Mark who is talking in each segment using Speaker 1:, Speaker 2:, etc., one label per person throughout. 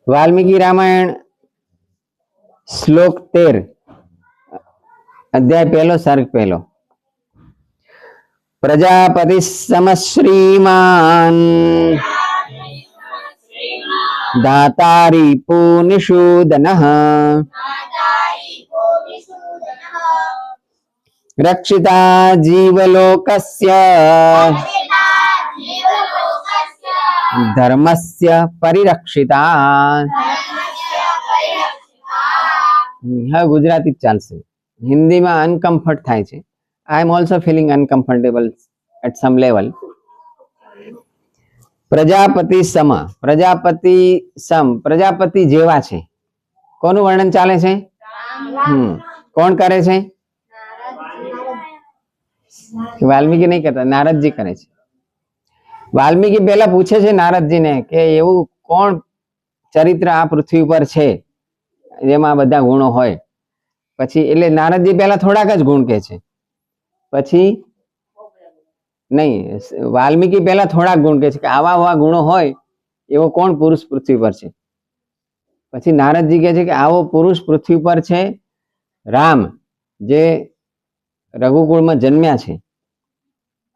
Speaker 1: वाल्मीकि रामायण श्लोक 13 अध्याय पहलो सर्ग पहलो। प्रजापति सम श्रीमान दातारी पूनिषूदनः रक्षिता जीवलोकस्य धर्मस्य परिरक्षिता। हाँ, गुजराती चालશે, हिंदी में अनकम्फर्ट થાય છે। I am also feeling uncomfortable at some level. Prajapati સમ, પ્રજાપતિ સમ, પ્રજાપતિ જેવા છે। કોનું વર્ણન ચાલે છે? કોણ કરે છે? વાલ્મીકી નહીં કરતા, નારદજી કરે છે। વાલ્મીકી પહેલા પૂછે છે નારદજીને કે એવું કોણ ચરિત્ર આ પૃથ્વી પર છે જેમાં બધા ગુણો હોય। પછી એટલે નારદજી પહેલા થોડાક જ ગુણ કહે છે, પછી નહીં, વાલ્મીકી પહેલા થોડાક ગુણ કહે છે કે આવા આવા ગુણો હોય એવો કોણ પુરુષ પૃથ્વી પર છે। પછી નારદજી કહે છે કે આવો પુરુષ પૃથ્વી પર છે રામ, જે રઘુકુળમાં જન્મ્યા છે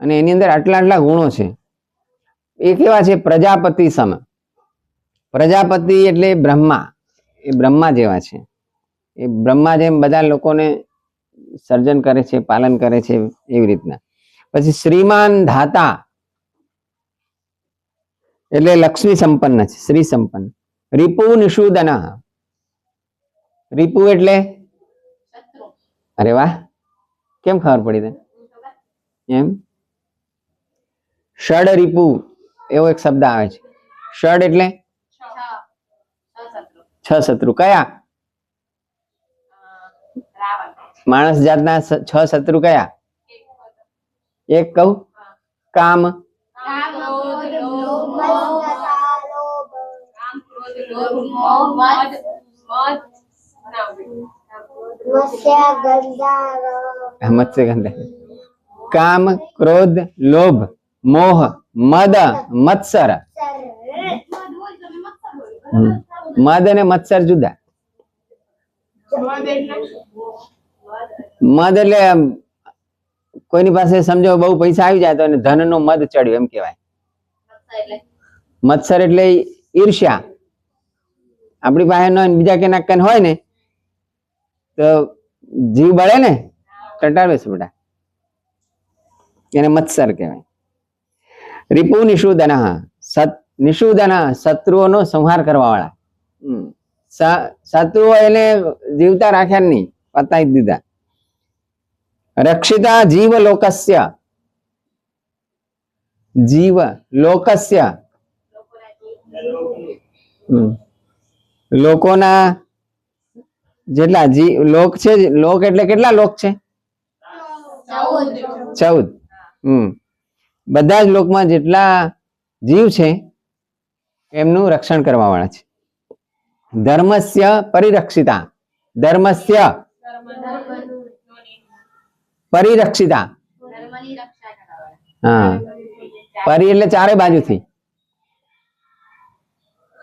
Speaker 1: અને એની અંદર આટલા આટલા ગુણો છે। એ કેવા છે? પ્રજાપતિ સમ। પ્રજાપતિ એટલે બ્રહ્મા, એ બ્રહ્મા જેવા છે। એ બ્રહ્મા જેમ બધા લોકોને સર્જન કરે છે, પાલન કરે છે, એવી રીતના। પછી શ્રીમાન ધાતા એટલે લક્ષ્મી સંપન્ન છે, શ્રી સંપન્ન। રિપુ નિષૂદન, રિપુ એટલે અરે વાહ, કેમ ખબર પડી તને એમ? ષડ રિપુ એવો એક શબ્દ આવે છે। ષડ એટલે છ શત્રુ। કયા? માણસ જાતના છ શત્રુ કયા? એક કહું, કામ, મત્સ્ય ગંધા, કામ, ક્રોધ, લોભ, મોહ, મદ, મત્સર। મદ અને મત્સર જુદા। મદ એટલે કોઈની પાસે સમજો બહુ પૈસા આવી જાય તો એને ધનનો મદ ચડ્યો એમ કહેવાય। મત્સર એટલે ઈર્ષ્યા। આપણી પાસે નો બીજા કે ના હોય ને તો જીવ બળે ને, ટટાવે છે બેટા, એને મત્સર કહેવાય। રિપુ નિષૂદન, નિષૂદન શત્રુઓનો સંહાર કરવા વાળા। શત્રુઓ એને જીવતા રાખ્યા નહીં, પતાવી દીધા। રક્ષિતા જીવ લોકસ્ય, જીવ લોકસ્ય લોકોના જેટલા લોક છે, લોક એટલે કેટલા લોક છે? 14। બધા જ લોકમાં જેટલા જીવ છે એમનું રક્ષણ કરવા વાળા છે। ધર્મસ્ય પરિરક્ષિતા, ધર્મસ્ય પરિરક્ષિતા। હા, પરી એટલે ચારે બાજુથી,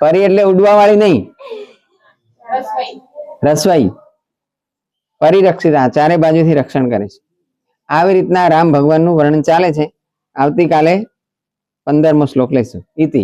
Speaker 1: પરી એટલે ઉડવા વાળી નહીં, રસવાઈ। પરિરક્ષિતા ચારે બાજુથી રક્ષણ કરે છે। આવી રીતના રામ ભગવાનનું વર્ણન ચાલે છે। આવતીકાલે 15મો શ્લોક લઈશું। ઇતિ।